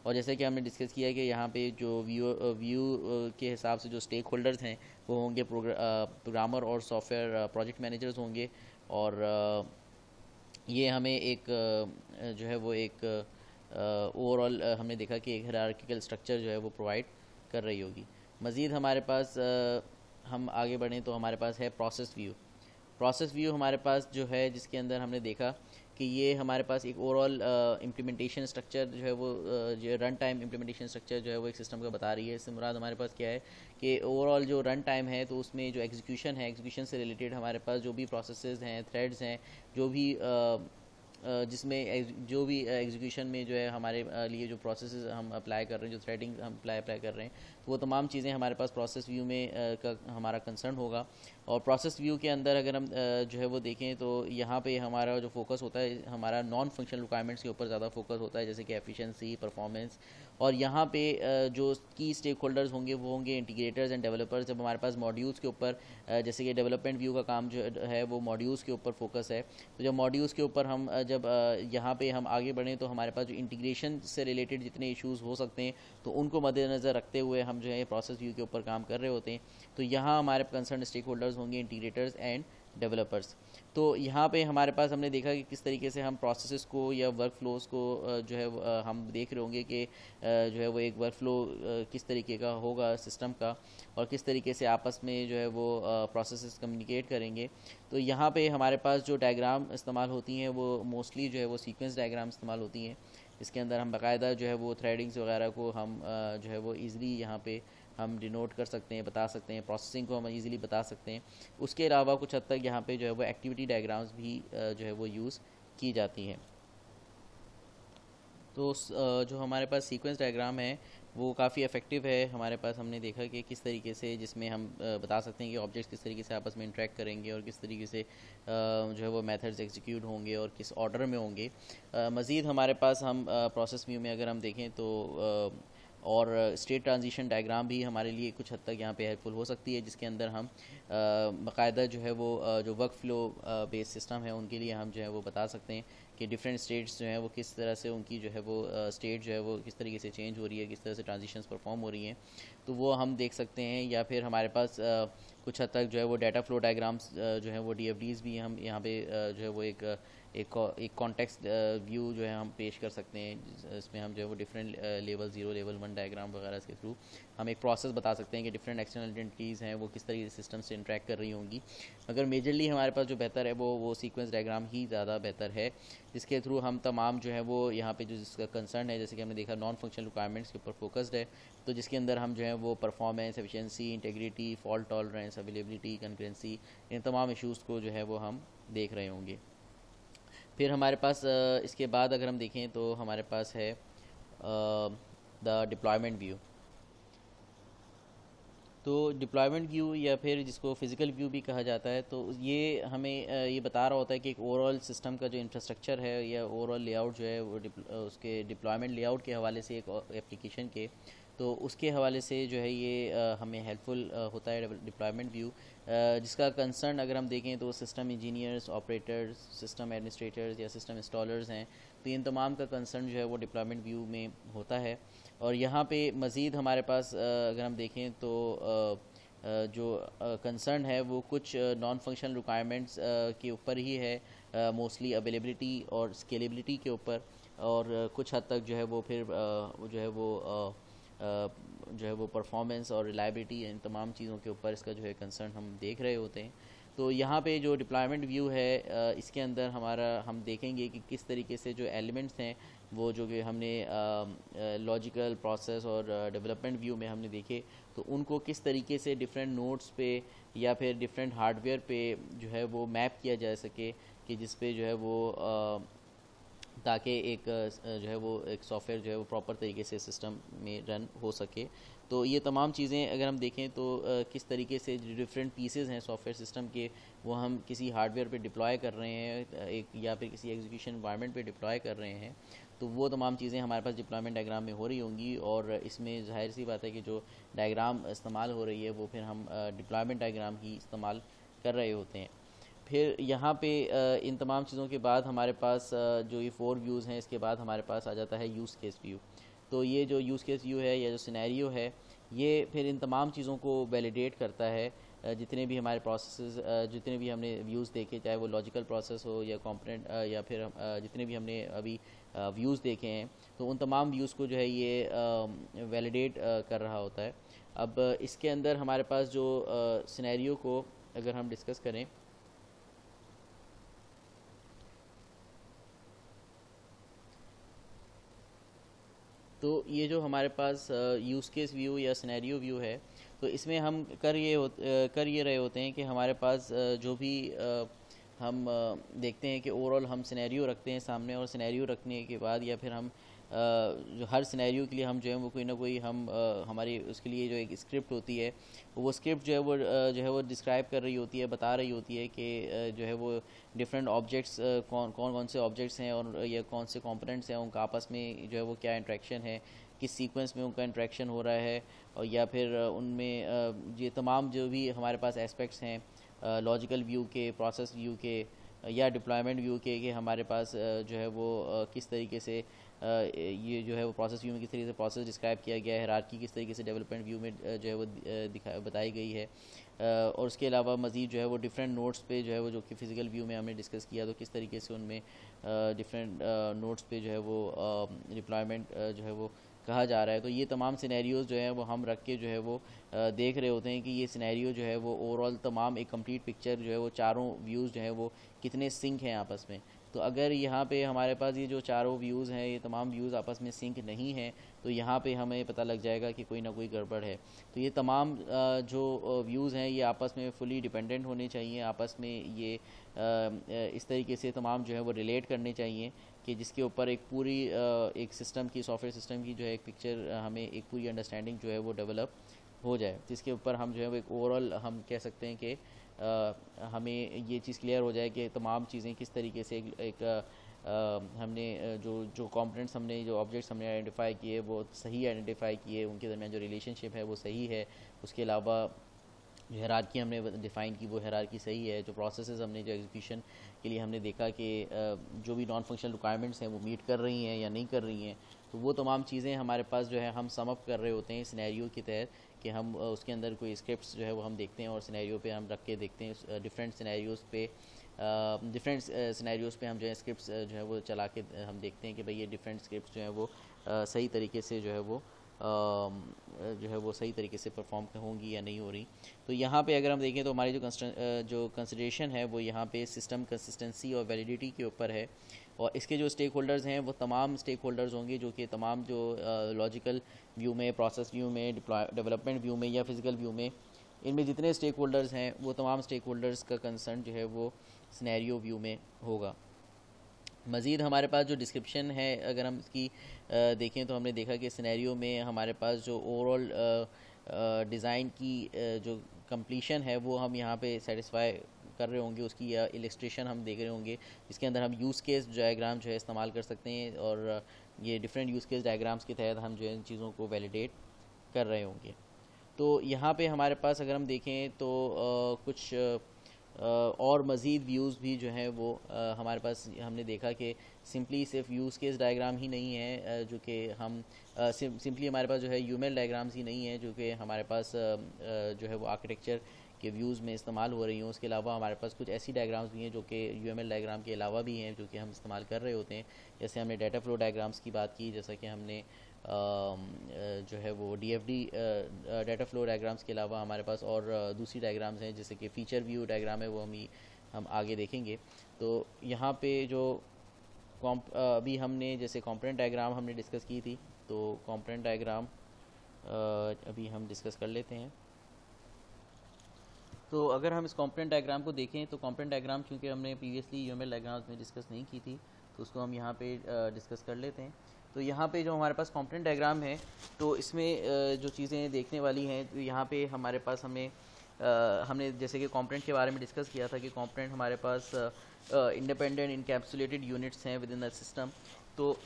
और जैसे कि हमने डिस्कस किया कि यहाँ पे जो व्यू के हिसाब से जो स्टेक होल्डर्स हैं वो होंगे प्रोग्रामर और सॉफ्टवेयर प्रोजेक्ट मैनेजर्स होंगे, और ये हमें एक जो है वो एक ओवरऑल हमने देखा कि एक हायरार्किकल स्ट्रक्चर जो है वो प्रोवाइड कर रही होगी। मज़ीद हमारे पास हम आगे बढ़ें तो हमारे पास है प्रोसेस व्यू। प्रोसेस व्यू हमारे पास जो है जिसके अंदर हमने देखा कि ये हमारे पास एक ओवरऑल इम्प्लीमेंटेशन स्ट्रक्चर जो है वो जो रन टाइम इम्प्लीमेंटेशन स्ट्रक्चर जो है वो एक सिस्टम का बता रही है। इससे मुराद हमारे पास क्या है कि ओवरऑल जो रन टाइम है तो उसमें जो एग्जीक्यूशन है, एग्जीक्यूशन से रिलेटेड हमारे पास जो भी प्रोसेसेस हैं, थ्रेड्स हैं, जो भी जिसमें जो भी एग्जीक्यूशन में जो है हमारे लिए जो प्रोसेसेस हम अप्लाई कर रहे हैं, जो थ्रेडिंग हम अप्लाई कर रहे हैं, तो वो तमाम चीज़ें हमारे पास प्रोसेस व्यू में का हमारा कंसर्न होगा। और प्रोसेस व्यू के अंदर अगर हम जो है वो देखें तो यहाँ पे हमारा जो फोकस होता है हमारा नॉन फंक्शनल रिक्वायरमेंट्स के ऊपर ज़्यादा फोकस होता है, जैसे कि एफिशिएंसी, परफॉर्मेंस। और यहाँ पे जो की स्टेक होल्डर्स होंगे वो होंगे इंटीग्रेटर्स एंड डेवलपर्स। जब हमारे पास मॉड्यूल्स के ऊपर जैसे कि डेवलपमेंट व्यू का काम जो है वो मॉड्यूल्स के ऊपर फोकस है, तो जब मॉड्यूल्स के ऊपर हम जब यहाँ पे हम आगे बढ़ें तो हमारे पास जो इंटीग्रेशन से रिलेटेड जितने इश्यूज़ हो सकते हैं तो उनको मद्देनज़र रखते हुए हम जो है प्रोसेस व्यू के ऊपर काम कर रहे होते हैं। तो यहाँ हमारे कंसर्न स्टेक होल्डर्स होंगे इंटीग्रेटर्स एंड डेवलपर्स। तो यहाँ पे हमारे पास हमने देखा कि किस तरीके से हम प्रोसेसेस को या वर्क फ्लोज को जो है हम देख रहे होंगे कि जो है वो एक वर्क फ्लो किस तरीके का होगा सिस्टम का, और किस तरीके से आपस में जो है वो प्रोसेसेस कम्युनिकेट करेंगे। तो यहाँ पे हमारे पास जो डायग्राम इस्तेमाल होती हैं वो मोस्टली जो है वो सीक्वेंस डायग्राम इस्तेमाल होती हैं, इसके अंदर हम बाकायदा जो है वो थ्रेडिंग्स वगैरह को हम जो है वो ईज़िली यहाँ पे हम डिनोट कर सकते हैं, बता सकते हैं, प्रोसेसिंग को हम इजीली बता सकते हैं। उसके अलावा कुछ हद तक यहाँ पे जो है वो एक्टिविटी डायग्राम्स भी जो है वो यूज़ की जाती हैं। तो जो हमारे पास सीक्वेंस डायग्राम है वो काफ़ी इफ़ेक्टिव है। हमारे पास हमने देखा कि किस तरीके से जिसमें हम बता सकते हैं कि ऑब्जेक्ट्स किस तरीके से आपस में इंटरेक्ट करेंगे और किस तरीके से जो है वो मेथड्स एग्जीक्यूट होंगे और किस ऑर्डर में होंगे। मज़ीद हमारे पास हम प्रोसेस व्यू में अगर हम देखें तो और स्टेट ट्रांजिशन डायग्राम भी हमारे लिए कुछ हद तक यहाँ पे हेल्पफुल हो सकती है, जिसके अंदर हम बाकायदा जो है वो जो वर्क फ्लो बेस्ड सिस्टम है उनके लिए हम जो है वो बता सकते हैं कि डिफरेंट स्टेट्स जो हैं वो किस तरह से उनकी जो है वो स्टेट जो है वो किस तरीके से चेंज हो रही है, किस तरह से ट्रांजिशंस परफॉर्म हो रही हैं, तो वो हम देख सकते हैं। या फिर हमारे पास कुछ हद तक जो है वो डाटा फ्लो डायग्राम्स जो है वो DFDs भी हम यहाँ पे जो है वो एक कॉन्टेक्स्ट व्यू जो है हम पेश कर सकते हैं, इसमें हम जो है वो डिफरेंट लेवल 0, लेवल 1 डायग्राम वगैरह के थ्रू हम एक प्रोसेस बता सकते हैं कि डिफरेंट एक्सटर्नल आइडेंटिटीज़ हैं वो किस तरीके से सिस्टम से इंटरेक्ट कर रही होंगी। मगर मेजरली हमारे पास जो बेहतर है वो सीक्वेंस डायग्राम ही ज़्यादा बेहतर है, जिसके थ्रू हम तमाम जो है वो यहाँ पे जो जिसका कंसर्न है, जैसे कि हमने देखा नॉन फंक्शनल रिक्वायरमेंट्स के ऊपर फोकस्ड है, तो जिसके अंदर हम जो है वो performance, efficiency, integrity, fault tolerance, availability, concurrency, इन तमाम इश्यूज़ को जो है वो हम देख रहे होंगे। फिर हमारे पास इसके बाद अगर हम देखें तो हमारे पास है द डिप्लॉयमेंट व्यू। तो डिप्लॉयमेंट व्यू या फिर जिसको फिज़िकल व्यू भी कहा जाता है, तो ये हमें ये बता रहा होता है कि एक ओवरऑल सिस्टम का जो इंफ्रास्ट्रक्चर है या ओवरऑल लेआउट जो है वो उसके डिप्लॉयमेंट लेआउट के हवाले से एक एप्लीकेशन के, तो उसके हवाले से जो है ये हमें हेल्पफुल होता है डिप्लॉयमेंट व्यू, जिसका कंसर्न अगर हम देखें तो system engineers, operators, system administrators या सिस्टम इंस्टॉलर्स हैं, तो इन तमाम का कंसर्न जो है वो डिप्लॉयमेंट व्यू में होता है। और यहाँ पे मज़ीद हमारे पास अगर हम देखें तो जो कंसर्न है वो कुछ नॉन फंक्शनल रिक्वायरमेंट्स के ऊपर ही है, मोस्टली अवेलेबिलिटी और स्केलेबिलिटी के ऊपर, और कुछ हद तक जो है वो फिर जो है वो जो है वो परफॉर्मेंस और रिलायबिलिटी, इन तमाम चीज़ों के ऊपर इसका जो है कंसर्न हम देख रहे होते हैं। तो यहाँ पे जो डिप्लॉयमेंट व्यू है इसके अंदर हम देखेंगे कि किस तरीके से जो एलिमेंट्स हैं वो जो कि हमने लॉजिकल प्रोसेस और डेवलपमेंट व्यू में हमने देखे, तो उनको किस तरीके से डिफरेंट नोड्स पे या फिर डिफरेंट हार्डवेयर पे जो है वो मैप किया जा सके, कि जिस पे जो है वो ताकि एक जो है वो एक सॉफ्टवेयर जो है वो प्रॉपर तरीके से सिस्टम में रन हो सके। तो ये तमाम चीज़ें अगर हम देखें तो किस तरीके से डिफरेंट पीसेस हैं सॉफ्टवेयर सिस्टम के वो हम किसी हार्डवेयर पे डिप्लॉय कर रहे हैं एक, या फिर किसी एग्जीक्यूशन एनवायरनमेंट पे डिप्लॉय कर रहे हैं, तो वो तमाम चीज़ें हमारे पास डिप्लॉयमेंट डायग्राम में हो रही होंगी। और इसमें जाहिर सी बात है कि जो डायग्राम इस्तेमाल हो रही है वो फिर हम डिप्लॉयमेंट डायग्राम ही इस्तेमाल कर रहे होते हैं। फिर यहाँ पे इन तमाम चीज़ों के बाद हमारे पास जो ये 4 व्यूज़ हैं, इसके बाद हमारे पास आ जाता है यूज़ केस व्यू। तो ये जो यूज़ केस व्यू है या जो सिनेरियो है ये फिर इन तमाम चीज़ों को वैलिडेट करता है। जितने भी हमारे प्रोसेसेस, जितने भी हमने व्यूज़ देखे, चाहे वो लॉजिकल प्रोसेस हो या कंपोनेंट या फिर जितने भी हमने अभी व्यूज़ देखे हैं, तो उन तमाम व्यूज़ को जो है ये वैलिडेट कर रहा होता है। अब इसके अंदर हमारे पास जो सिनेरियो को अगर हम डिस्कस करें, तो ये जो हमारे पास यूज़ केस व्यू या सिनेरियो व्यू है, तो इसमें हम कर ये रहे होते हैं कि हमारे पास जो भी हम देखते हैं कि ओवरऑल हम सिनेरियो रखते हैं सामने, और सिनेरियो रखने के बाद या फिर हम जो हर सिनेरियो के लिए हम जो है वो कोई ना कोई हम हमारी उसके लिए जो एक स्क्रिप्ट होती है, वो स्क्रिप्ट जो है वो डिस्क्राइब कर रही होती है, बता रही होती है कि जो है वो डिफरेंट ऑब्जेक्ट्स कौन से ऑब्जेक्ट्स हैं और या कौन से कंपोनेंट्स हैं, उनका आपस में जो है वो क्या इंट्रैक्शन है, किस सीक्वेंस में उनका इंट्रैक्शन हो रहा है, और या फिर उनमें ये तमाम जो भी हमारे पास एस्पेक्ट्स हैं लॉजिकल व्यू के, प्रोसेस व्यू के या डिप्लॉयमेंट व्यू के, कि हमारे पास जो है वो किस तरीके से ये जो है वो प्रोसेस व्यू में किस तरीके से प्रोसेस डिस्क्राइब किया गया है, हायरार्की किस तरीके से डेवलपमेंट व्यू में जो है वो बताई गई है। और उसके अलावा मज़ीद जो है वो डिफरेंट नोट्स पे जो है वो, जो कि फ़िज़िकल व्यू में हमने डिस्कस किया, तो किस तरीके से उनमें डिफरेंट नोट्स पे जो है वो डिप्लॉयमेंट जो है वो कहा जा रहा है। तो ये तमाम सिनेरियोज़ जो है वो हम रख के जो है वो देख रहे होते हैं कि ये सिनेरियो जो है वो ओवरऑल तमाम एक कंप्लीट पिक्चर जो है वो चारों व्यूज़ जो है वो कितने सिंक हैं आपस में। तो अगर यहाँ पे हमारे पास ये जो चारों व्यूज़ हैं, ये तमाम व्यूज़ आपस में सिंक नहीं हैं, तो यहाँ पे हमें पता लग जाएगा कि कोई ना कोई गड़बड़ है। तो ये तमाम जो व्यूज़ हैं ये आपस में फुली डिपेंडेंट होने चाहिए, आपस में ये इस तरीके से तमाम जो है वो रिलेट करने चाहिए कि जिसके ऊपर एक पूरी एक सिस्टम की, सॉफ्टवेयर सिस्टम की जो है एक पिक्चर, हमें एक पूरी अंडरस्टैंडिंग जो है वो डेवलप हो जाए, जिसके ऊपर हम जो है वो एक ओवरऑल हम कह सकते हैं कि हमें ये चीज़ क्लियर हो जाए कि तमाम चीज़ें किस तरीके से एक हमने जो कंपोनेंट्स, हमने जो ऑब्जेक्ट्स हमने आइडेंटिफाई किए वो सही आइडेंटिफाई किए, उनके दरमियान जो रिलेशनशिप है वो सही है। उसके अलावा जो हायरार्की हमने डिफ़ाइन की वो हायरार्की सही है। जो प्रोसेसेस हमने जो एग्जीक्यूशन के लिए हमने देखा कि जो भी नॉन फंक्शनल रिक्वायरमेंट्स हैं वो मीट कर रही हैं या नहीं कर रही हैं, तो वो तमाम चीज़ें हमारे पास जो है हम सम अप कर रहे होते हैं सिनेरियो के तहत, कि हम उसके अंदर कोई स्क्रिप्ट्स जो है वो हम देखते हैं और सिनेरियो पे हम रख के देखते हैं, डिफरेंट सिनेरियोज़ पे हम जो है स्क्रिप्ट्स जो है वो चला के हम देखते हैं कि भाई ये डिफरेंट स्क्रिप्ट्स जो है वो सही तरीके से जो है वो सही तरीके से परफॉर्म होंगी या नहीं हो रही। तो यहाँ पे अगर हम देखें तो हमारी जो कंसिडरेशन है वो यहाँ पे सिस्टम कंसिस्टेंसी और वैलिडिटी के ऊपर है, और इसके जो स्टेक होल्डर्स हैं वो तमाम स्टेक होल्डर्स होंगे जो कि तमाम जो लॉजिकल व्यू में, प्रोसेस व्यू में, डेवलपमेंट व्यू में या फिज़िकल व्यू में, इनमें जितने स्टेक होल्डर्स हैं वो तमाम स्टेक होल्डर्स का कंसर्न जो है वो सिनेरियो व्यू में होगा। मज़ीद हमारे पास जो डिस्क्रिप्शन है अगर हम इसकी देखें तो हमने देखा कि सिनेरियो में हमारे पास जो ओवरऑल डिज़ाइन की जो कंप्लीशन है वो हम यहाँ पे सेटिस्फाई कर रहे होंगे, उसकी या इलस्ट्रेशन हम देख रहे होंगे, जिसके अंदर हम यूज़ केस डायग्राम जो है इस्तेमाल कर सकते हैं, और ये डिफरेंट यूज़ केस डायग्राम्स के तहत हम जो है इन चीज़ों को वैलिडेट कर रहे होंगे। तो यहाँ पे हमारे पास अगर हम देखें तो कुछ और मज़ीद व्यूज़ भी जो हैं वो हमारे पास हमने देखा कि सिंपली सिर्फ यूज़ केस डायग्राम ही नहीं है, जो कि हम सिंपली हमारे पास जो है यूएमएल डायग्राम्स ही नहीं है जो कि हमारे पास जो है वो आर्किटेक्चर के व्यूज़ में इस्तेमाल हो रही हैं। उसके अलावा हमारे पास कुछ ऐसी डायग्राम्स भी हैं जो कि यूएमएल डायग्राम के अलावा भी हैं जो कि हम इस्तेमाल कर रहे होते हैं। जैसे हमने डाटा फ्लो डायग्राम्स की बात की, जैसा कि हमने जो है वो डीएफडी डाटा फ्लो डायग्राम्स के अलावा हमारे पास और दूसरी डायग्राम्स हैं जैसे कि फ़ीचर व्यू डायग्राम है, वो हम आगे देखेंगे। तो यहाँ पे जो अभी हमने जैसे कंपोनेंट डायग्राम हमने डिस्कस की थी, तो कंपोनेंट डायग्राम अभी हम डिस्कस कर लेते हैं। तो अगर हम इस कंपोनेंट डायग्राम को देखें तो कंपोनेंट डायग्राम चूँकि हमने प्रीवियसली यूएमएल डायग्राम्स में डिस्कस नहीं की थी, तो उसको हम यहाँ पे डिस्कस कर लेते हैं। तो यहाँ पे जो हमारे पास कंपोनेंट डायग्राम है, तो इसमें जो चीज़ें देखने वाली हैं, तो यहाँ पे हमारे पास हमने जैसे कि कंपोनेंट के बारे में डिस्कस किया था कि कंपोनेंट हमारे पास इंडिपेंडेंट इनकैप्सुलेटेड यूनिट्स हैं विद इन द सिस्टम। तो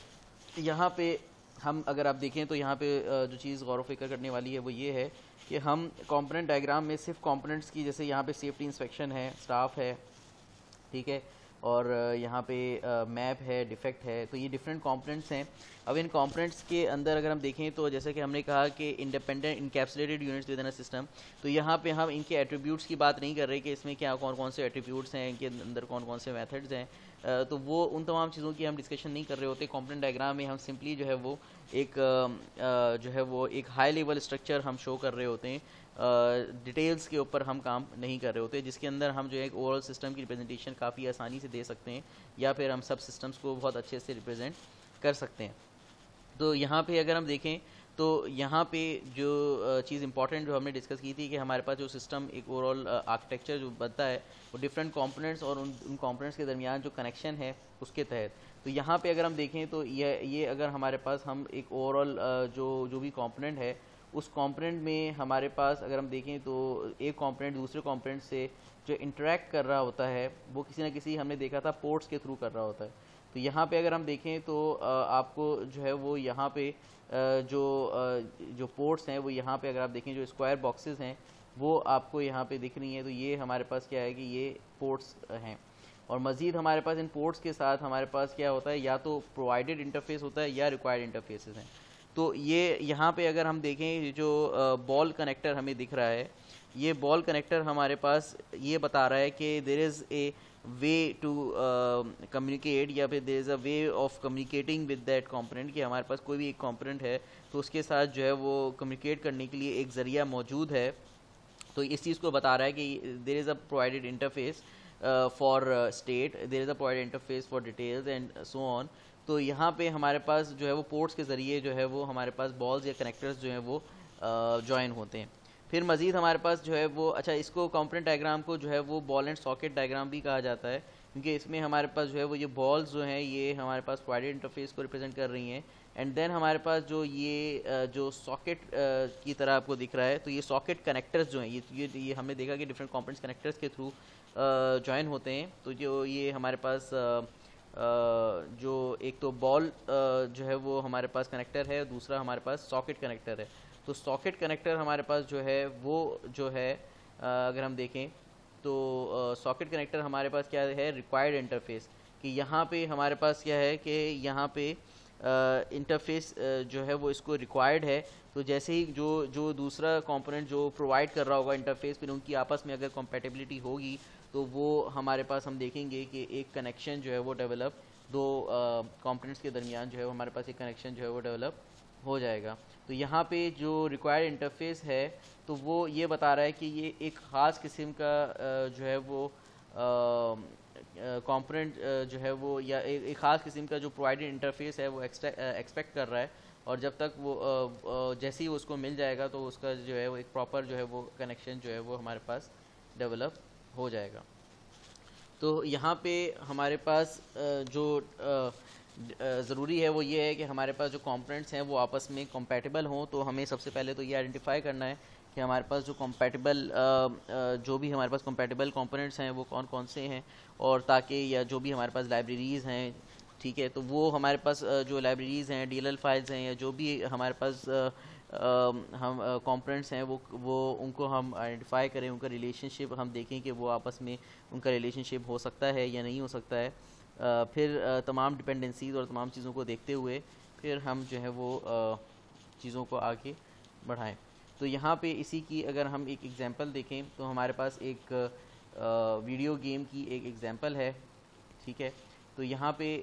यहाँ पे हम अगर आप देखें तो यहाँ पे जो चीज़ गौर व फिक्र करने वाली है वो ये है कि हम कंपोनेंट डायग्राम में सिर्फ कंपोनेंट्स की, जैसे यहाँ पे सेफ्टी इंस्पेक्शन है, स्टाफ है, ठीक है, और यहाँ पे मैप है, डिफेक्ट है, तो ये डिफरेंट कंपोनेंट्स हैं। अब इन कंपोनेंट्स के अंदर अगर हम देखें तो जैसे कि हमने कहा कि independent encapsulated units with in a system, तो यहाँ पे हम इनके एट्रीब्यूट्स की बात नहीं कर रहे कि इसमें क्या कौन कौन से एट्रीब्यूट्स हैं, इनके अंदर कौन कौन से मेथड्स हैं, तो वो उन तमाम चीज़ों की हम डिस्कशन नहीं कर रहे होते। कंपोनेंट डायग्राम में हम सिंपली जो है वो एक हाई लेवल स्ट्रक्चर हम शो कर रहे होते हैं, डिटेल्स के ऊपर हम काम नहीं कर रहे होते, जिसके अंदर हम जो है एक ओवरऑल सिस्टम की रिप्रेजेंटेशन काफ़ी आसानी से दे सकते हैं या फिर हम सब सिस्टम्स को बहुत अच्छे से रिप्रेजेंट कर सकते हैं। तो यहाँ पे अगर हम देखें तो यहाँ पे जो चीज़ इंपॉर्टेंट जो हमने डिस्कस की थी कि हमारे पास जो सिस्टम एक ओवरऑल आर्किटेक्चर जो बनता है वो डिफरेंट कंपोनेंट्स और उन कंपोनेंट्स के दरमियान जो कनेक्शन है उसके तहत। तो यहाँ पे अगर हम देखें तो ये अगर हमारे पास हम एक ओवरऑल जो भी कंपोनेंट है उस कंपोनेंट में हमारे पास अगर हम देखें तो एक कंपोनेंट दूसरे कंपोनेंट से जो इंटरेक्ट कर रहा होता है वो किसी न किसी हमने देखा था पोर्ट्स के थ्रू कर रहा होता है। तो यहाँ पे अगर हम देखें तो आपको जो है वो यहाँ पे जो पोर्ट्स हैं वो यहाँ पे अगर आप देखें जो स्क्वायर बॉक्सेस हैं वो आपको यहाँ पे दिख रही हैं, तो ये हमारे पास क्या है कि ये पोर्ट्स हैं। और मज़ीद हमारे पास इन पोर्ट्स के साथ हमारे पास क्या होता है, या तो प्रोवाइडेड इंटरफेस होता है या रिक्वायर्ड इंटरफेसेस हैं। तो ये यहाँ पे अगर हम देखें जो बॉल कनेक्टर हमें दिख रहा है, ये बॉल कनेक्टर हमारे पास ये बता रहा है कि there is a way to communicate या फिर there is a way of communicating with that component, कि हमारे पास कोई भी एक कंपोनेंट है तो उसके साथ जो है वो कम्युनिकेट करने के लिए एक ज़रिया मौजूद है। तो इस चीज़ को बता रहा है कि there is a provided interface for state, there is a provided interface for details and so on. तो यहाँ पे हमारे पास जो है वो पोर्ट्स के ज़रिए जो है वो हमारे पास बॉल्स या कनेक्टर्स जो हैं वो जॉइन होते हैं। फिर मज़ीद हमारे पास जो है वो इसको कंपोनेंट डायग्राम को जो है वो बॉल एंड सॉकेट डायग्राम भी कहा जाता है, क्योंकि इसमें हमारे पास जो है वो ये बॉल्स जो हैं ये हमारे पास प्रोवाइडेड इंटरफेस को रिप्रेजेंट कर रही हैं, एंड देन हमारे पास जो ये जो सॉकेट की तरह आपको दिख रहा है, तो ये सॉकेट कनेक्टर्स जो हैं ये हमने देखा कि डिफरेंट कंपोनेंट्स कनेक्टर्स के थ्रू जॉइन होते हैं। तो जो ये हमारे पास जो एक तो बॉल जो है वो हमारे पास कनेक्टर है, दूसरा हमारे पास सॉकेट कनेक्टर है। तो सॉकेट कनेक्टर हमारे पास जो है वो जो है अगर हम देखें तो सॉकेट कनेक्टर हमारे पास क्या है, रिक्वायर्ड इंटरफेस, कि यहाँ पे हमारे पास क्या है कि यहाँ पे इंटरफेस जो है वो इसको रिक्वायर्ड है। तो जैसे ही जो दूसरा कंपोनेंट जो प्रोवाइड कर रहा होगा इंटरफेस, फिर उनकी आपस में अगर कंपैटिबिलिटी होगी तो वो हमारे पास हम देखेंगे कि एक कनेक्शन जो है वो डेवलप, दो कंपोनेंट्स के दरमियान जो है वो हमारे पास एक कनेक्शन जो है वो डेवलप हो जाएगा। तो यहाँ पे जो रिक्वायर्ड इंटरफेस है तो वो ये बता रहा है कि ये एक ख़ास किस्म का जो है वो कंपोनेंट जो है वो या एक ख़ास किस्म का जो प्रोवाइडेड इंटरफेस है वो एक्सपेक्ट कर रहा है, और जब तक वो जैसे ही उसको मिल जाएगा तो उसका जो है वो एक प्रॉपर जो है वो कनेक्शन जो है वो हमारे पास डेवलप हो जाएगा। तो यहाँ पे हमारे पास जो ज़रूरी है वो ये है कि हमारे पास जो कंपोनेंट्स हैं वो आपस में कंपैटिबल हों। तो हमें सबसे पहले तो ये आइडेंटिफाई करना है कि हमारे पास जो कंपैटिबल जो भी हमारे पास कंपैटिबल कंपोनेंट्स हैं वो कौन कौन से हैं, और ताकि या जो भी हमारे पास लाइब्रेरीज़ हैं, ठीक है, तो वो हमारे पास जो लाइब्रेरीज़ हैं, DLL फाइल्स हैं, या जो भी हमारे पास हम कंपोनेंट्स हैं वो उनको हम आइडेंटिफाई करें, उनका रिलेशनशिप हम देखें कि वो आपस में उनका रिलेशनशिप हो सकता है या नहीं हो सकता है। फिर तमाम डिपेंडेंसीज़ और तमाम चीज़ों को देखते हुए फिर हम जो है वो चीज़ों को आगे बढ़ाएं। तो यहाँ पे इसी की अगर हम एक एग्ज़ाम्पल देखें तो हमारे पास एक वीडियो गेम की एक एग्ज़ाम्पल है, ठीक है। तो यहाँ पे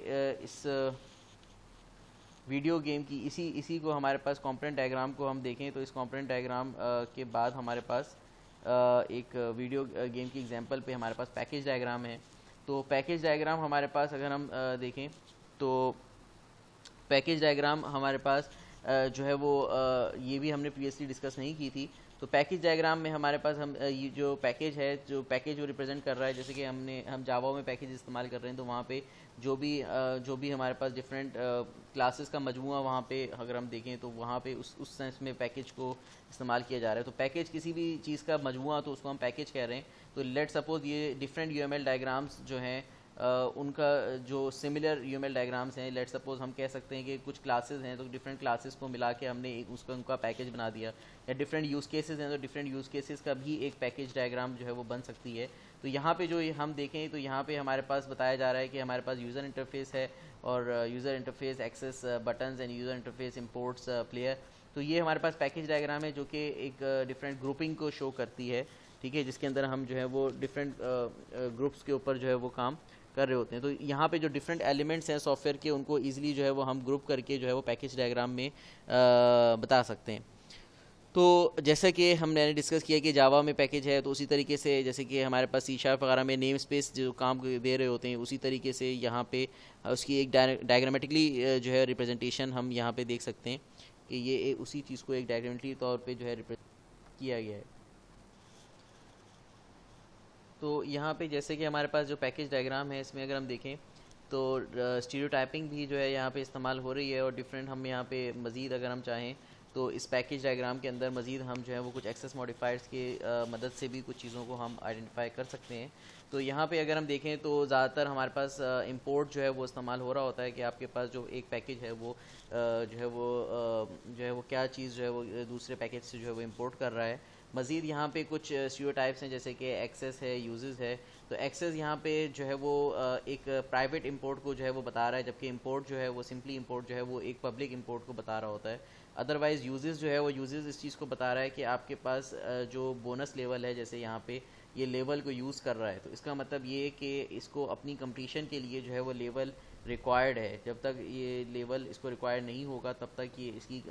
इस वीडियो गेम की इसी को हमारे पास कंपोनेंट डायग्राम को हम देखें तो इस कंपोनेंट डायग्राम के बाद हमारे पास एक वीडियो गेम की एग्जांपल पे हमारे पास पैकेज डायग्राम है। तो पैकेज डायग्राम हमारे पास अगर हम देखें तो पैकेज डायग्राम हमारे पास जो है वो ये भी हमने प्रीवियसली डिस्कस नहीं की थी। तो पैकेज डायग्राम में हमारे पास हम ये जो पैकेज है, जो पैकेज वो रिप्रेजेंट कर रहा है, जैसे कि हम जावा में पैकेज इस्तेमाल कर रहे हैं तो वहाँ पे जो भी हमारे पास डिफरेंट क्लासेस का मजमूआ वहाँ पे अगर हम देखें तो वहाँ पे उस सेंस में पैकेज को इस्तेमाल किया जा रहा है। तो पैकेज किसी भी चीज़ का मजमूआ तो उसको हम पैकेज कह रहे हैं। तो लेट सपोज ये डिफरेंट UML डायग्राम्स जो हैं उनका जो सिमिलर यूएमएल डायग्राम्स हैं, लेट्स सपोज हम कह सकते हैं कि कुछ क्लासेस हैं तो डिफरेंट क्लासेस को मिला के हमने एक उसका उनका पैकेज बना दिया, या डिफरेंट यूज़ केसेस हैं तो डिफरेंट यूज़ केसेस का भी एक पैकेज डायग्राम जो है वो बन सकती है। तो यहाँ पे जो हम देखें तो यहाँ पे हमारे पास बताया जा रहा है कि हमारे पास यूज़र इंटरफेस है और user interface access buttons and user interface imports player. तो ये हमारे पास पैकेज डायग्राम है जो कि एक डिफरेंट ग्रुपिंग को शो करती है, ठीक है, जिसके अंदर हम जो है वो डिफरेंट ग्रुप्स के ऊपर जो है वो काम कर रहे होते हैं। तो यहाँ पे जो डिफरेंट एलिमेंट्स हैं सॉफ्टवेयर के, उनको ईजिली जो है वो हम ग्रुप करके जो है वो पैकेज डायग्राम में बता सकते हैं। तो जैसा कि हमने डिस्कस किया कि जावा में पैकेज है, तो उसी तरीके से जैसे कि हमारे पास सी शार्प वगैरह में नेम स्पेस जो काम दे रहे होते हैं, उसी तरीके से यहाँ पे उसकी एक डायग्रामेटिकली जो है रिप्रेजेंटेशन हम यहाँ पे देख सकते हैं कि ये उसी चीज़ को एक डायग्रामेटिकली तौर पे जो है रिप्रेजेंट किया गया है। तो यहाँ पे जैसे कि हमारे पास जो पैकेज डायग्राम है, इसमें अगर हम देखें तो स्टीरियोटाइपिंग भी जो है यहाँ पे इस्तेमाल हो रही है, और डिफरेंट हम यहाँ पे मज़ीद अगर हम चाहें तो इस पैकेज डायग्राम के अंदर मज़ीद हम जो है वो कुछ एक्सेस मॉडिफायर्स के मदद से भी कुछ चीज़ों को हम आइडेंटिफाई कर सकते हैं। तो यहाँ पे अगर हम देखें तो ज़्यादातर हमारे पास इंपोर्ट जो है वो इस्तेमाल हो रहा होता है कि आपके पास जो एक पैकेज है वो जो है वो क्या चीज़ जो है वो दूसरे पैकेज से जो है वो इंपोर्ट कर रहा है। मज़ीद यहाँ पे कुछ स्टीरियोटाइप्स हैं जैसे कि एक्सेस है, यूजेस है। तो एक्सेस यहाँ पे जो है वो एक प्राइवेट इंपोर्ट को जो है वो बता रहा है, जबकि इंपोर्ट जो है वो सिंपली इंपोर्ट जो है वो एक पब्लिक इंपोर्ट को बता रहा होता है। अदरवाइज़ यूजेस जो है वो यूजेस इस चीज़ को बता रहा है कि आपके पास जो बोनस लेवल है, जैसे यहाँ पे ये लेवल को यूज़ कर रहा है, तो इसका मतलब ये है कि इसको अपनी कंप्लीशन के लिए जो है वो लेवल रिक्वायर्ड है। जब तक ये लेवल इसको रिक्वायर्ड नहीं होगा तब तक ये इसकी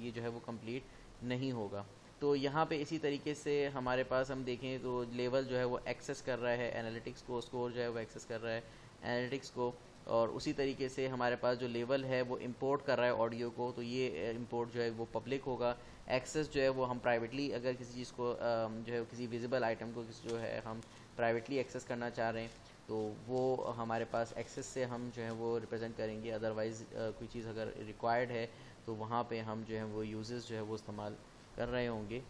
ये जो है वो कंप्लीट नहीं होगा। तो यहाँ पे इसी तरीके से हमारे पास हम देखें तो लेवल जो है वो एक्सेस कर रहा है एनालिटिक्स को, स्कोर जो है वो एक्सेस कर रहा है एनालिटिक्स को, और उसी तरीके से हमारे पास जो लेवल है वो इंपोर्ट कर रहा है ऑडियो को, तो ये इंपोर्ट जो है वो पब्लिक होगा। एक्सेस जो है वो हम प्राइवेटली अगर किसी चीज़ को जो है किसी विजिबल आइटम को किसी जो है हम प्राइवेटली एक्सेस करना चाह रहे हैं तो वो हमारे पास एक्सेस से हम जो है वो रिप्रेजेंट करेंगे। अदरवाइज़ कोई चीज़ अगर रिक्वायर्ड है तो वहाँ पे हम जो है वो यूजेस जो है वो इस्तेमाल कर रहे होंगे।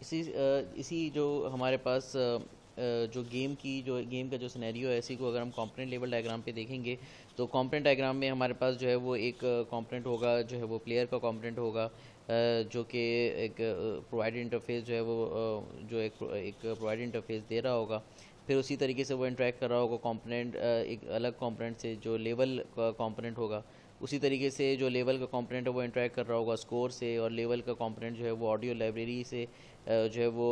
इसी जो हमारे पास जो गेम का जो सिनेरियो है, इसी को अगर हम कंपोनेंट लेवल डायग्राम पे देखेंगे तो कंपोनेंट डायग्राम में हमारे पास जो है वो एक कंपोनेंट होगा जो है वो प्लेयर का कंपोनेंट होगा, जो कि एक प्रोवाइडेड इंटरफेस जो है वो जो एक प्रोवाइडेड इंटरफेस दे रहा होगा। फिर उसी तरीके से वो इंटरेक्ट कर रहा होगा कंपोनेंट एक अलग कंपोनेंट से जो लेवल का कंपोनेंट होगा। उसी तरीके से जो लेवल का कंपोनेंट है वो इंटरेक्ट कर रहा होगा स्कोर से, और लेवल का कंपोनेंट जो है वो ऑडियो लाइब्रेरी से जो है वो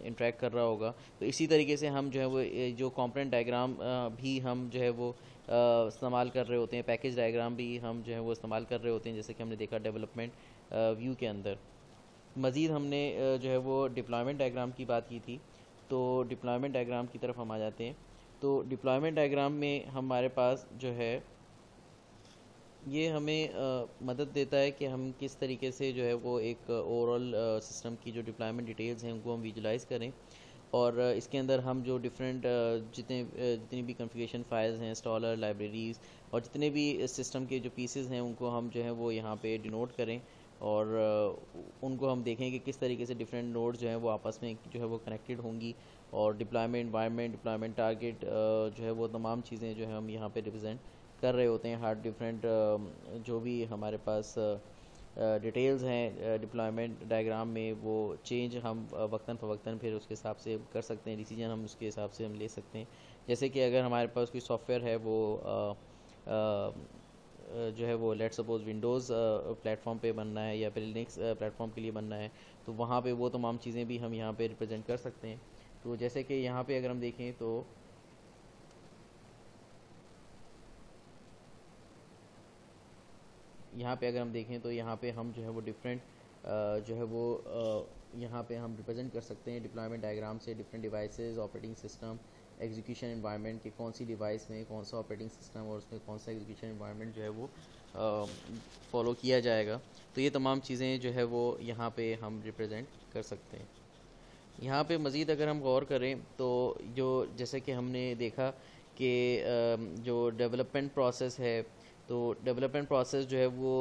इंटरेक्ट कर रहा होगा। तो इसी तरीके से हम जो है वो जो कंपोनेंट डायग्राम भी हम जो है वो इस्तेमाल कर रहे होते हैं, पैकेज डायग्राम भी हम जो है वो इस्तेमाल कर रहे होते हैं, जैसे कि हमने देखा डेवलपमेंट व्यू के अंदर। मज़ीद हमने जो है वो डिप्लॉयमेंट डायग्राम की बात की थी, तो डिप्लॉयमेंट डायग्राम की तरफ हम आ जाते हैं। तो डिप्लॉयमेंट डायग्राम में हमारे पास जो है ये हमें मदद देता है कि हम किस तरीके से जो है वो एक ओवरऑल सिस्टम की जो डिप्लॉयमेंट डिटेल्स हैं उनको हम विजुलाइज़ करें, और इसके अंदर हम जो डिफरेंट जितनी भी कॉन्फ़िगरेशन फाइल्स हैं, इंस्टॉलर, लाइब्रेरीज़ और जितने भी सिस्टम के जो पीसेस हैं उनको हम जो है वो यहाँ पे डिनोट करें, और उनको हम देखें कि किस तरीके से डिफरेंट नोड्स जो हैं वो आपस में जो है वो कनेक्टेड होंगी, और डिप्लॉयमेंट एनवायरनमेंट, डिप्लॉयमेंट टारगेट जो है वो तमाम चीज़ें जो है हम यहाँ पे रिप्रेजेंट कर रहे होते हैं। हर डिफरेंट जो भी हमारे पास डिटेल्स हैं डिप्लॉयमेंट डायग्राम में, वो चेंज हम वक्तन फ़वक्तन फिर उसके हिसाब से कर सकते हैं, डिसीजन हम उसके हिसाब से हम ले सकते हैं। जैसे कि अगर हमारे पास कोई सॉफ्टवेयर है वो जो है वो लेट्स सपोज विंडोज़ प्लेटफॉर्म पे बनना है या फिर लिनक्स प्लेटफॉर्म के लिए बनना है, तो वहाँ पे वो तमाम चीज़ें भी हम यहाँ पे रिप्रेजेंट कर सकते हैं। तो जैसे कि यहाँ पे अगर हम देखें तो यहाँ पे अगर हम देखें तो यहाँ पे हम जो है वो डिफरेंट जो है वो यहाँ पे हम रिप्रेजेंट कर सकते हैं डिप्लॉयमेंट डायग्राम से different devices, operating system, execution environment कि कौन सी डिवाइस में कौन सा ऑपरेटिंग सिस्टम और उसमें कौन सा एग्जीक्यूशन एनवायरनमेंट जो है वो फॉलो किया जाएगा। तो ये तमाम चीज़ें जो है वो यहाँ पे हम रिप्रेजेंट कर सकते हैं। यहाँ पे मज़ीद अगर हम गौर करें तो जो जैसे कि हमने देखा कि जो डेवलपमेंट प्रोसेस है तो डेवलपमेंट प्रोसेस जो है वो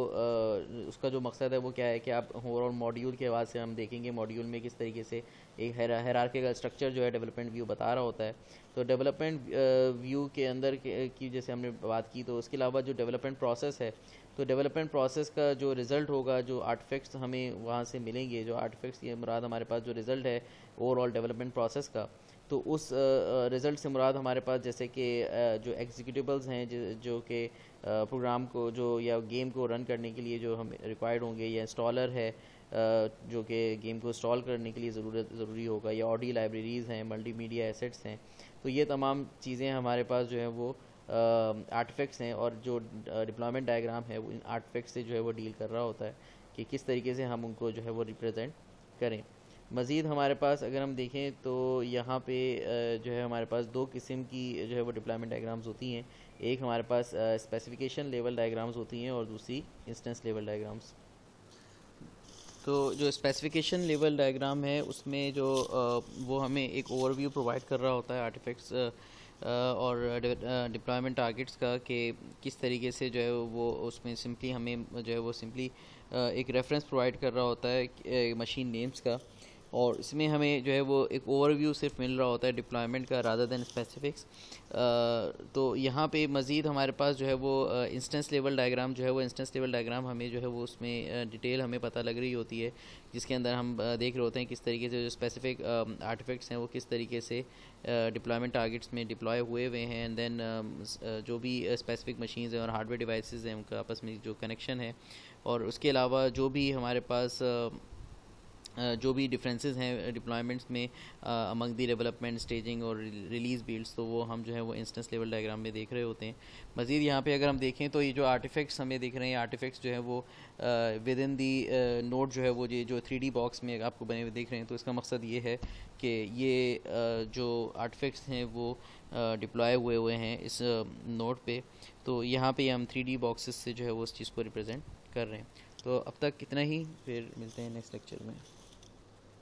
उसका जो मकसद है वो क्या है कि आप ओवरऑल मॉड्यूल के हवाले से हम देखेंगे मॉड्यूल में किस तरीके से एक हायरार्किकल स्ट्रक्चर जो है डेवलपमेंट व्यू बता रहा होता है। तो डेवलपमेंट व्यू के अंदर की जैसे हमने बात की, तो उसके अलावा जो डेवलपमेंट प्रोसेस है, तो डेवलपमेंट प्रोसेस का जो रिज़ल्ट होगा, जो आर्टिफैक्ट्स हमें वहाँ से मिलेंगे, जो आर्टिफैक्ट्स ये मुराद हमारे पास जो रिज़ल्ट है ओवरऑल डेवलपमेंट प्रोसेस का, तो उस रिज़ल्ट से मुराद हमारे पास जैसे कि जो एग्जीक्यूटिबल्स हैं जो कि प्रोग्राम को जो या गेम को रन करने के लिए जो हम रिक्वायर्ड होंगे, या इंस्टॉलर है जो कि गेम को इंस्टॉल करने के लिए ज़रूरी होगा, या ऑडियो लाइब्रेरीज़ हैं, मल्टीमीडिया एसेट्स हैं। तो ये तमाम चीज़ें हमारे पास जो है वो आर्टिफैक्ट्स हैं, और जो डिप्लॉयमेंट डायग्राम है वो इन आर्टिफैक्ट्स से जो है वो डील कर रहा होता है कि किस तरीके से हम उनको जो है वो रिप्रेजेंट करें। मज़ीद हमारे पास अगर हम देखें तो यहाँ पे जो है हमारे पास दो किस्म की जो है वो डिप्लॉयमेंट डायग्राम्स होती हैं। एक हमारे पास स्पेसिफिकेशन लेवल डायग्राम्स होती हैं और दूसरी इंस्टेंस लेवल डायग्राम्स। तो जो स्पेसिफिकेशन लेवल डायग्राम है उसमें जो वो हमें एक ओवरव्यू प्रोवाइड कर रहा होता है आर्टिफैक्ट्स और डिप्लॉयमेंट टारगेट्स का, कि किस तरीके से जो है वो उसमें सिंपली हमें जो है वो सिंपली एक रेफरेंस प्रोवाइड कर रहा होता है मशीन नेम्स का, और इसमें हमें जो है वो एक ओवरव्यू सिर्फ मिल रहा होता है डिप्लॉयमेंट का रादर देन स्पेसिफिक्स। तो यहाँ पे मज़ीद हमारे पास जो है वो इंस्टेंस लेवल डायग्राम जो है वो इंस्टेंस लेवल डायग्राम हमें जो है वो उसमें डिटेल हमें पता लग रही होती है, जिसके अंदर हम देख रहे होते हैं किस तरीके से जो स्पेसिफिक आर्टिफैक्ट्स हैं वो किस तरीके से डिप्लॉयमेंट टारगेट्स में डिप्लॉय हुए हुए हैं, एंड देन जो भी स्पेसिफिक मशीन्स हैं और हार्डवेयर डिवाइसेस हैं उनका आपस में जो कनेक्शन है, और उसके अलावा जो भी हमारे पास जो भी डिफरेंसेस हैं डिप्लॉयमेंट्स में अमंग दी डेवलपमेंट, स्टेजिंग और रिलीज़ बिल्ड्स, तो वो हम जो है वो इंस्टेंस लेवल डायग्राम में देख रहे होते हैं। मज़ीद यहाँ पे अगर हम देखें तो ये जो आर्टिफैक्ट्स हमें दिख रहे हैं, आर्टिफैक्ट्स जो है वो विद इन दी नोड जो है वो ये जो 3D बॉक्स में आपको बने हुए दिख रहे हैं, तो इसका मकसद ये है कि ये जो आर्टिफैक्ट्स हैं वो डिप्लॉय हुए हैं इस नोड पे। तो यहाँ पे हम 3D बॉक्सेस से जो है वो उस चीज़ को रिप्रेजेंट कर रहे हैं। तो अब तक कितना ही, फिर मिलते हैं नेक्स्ट लेक्चर में।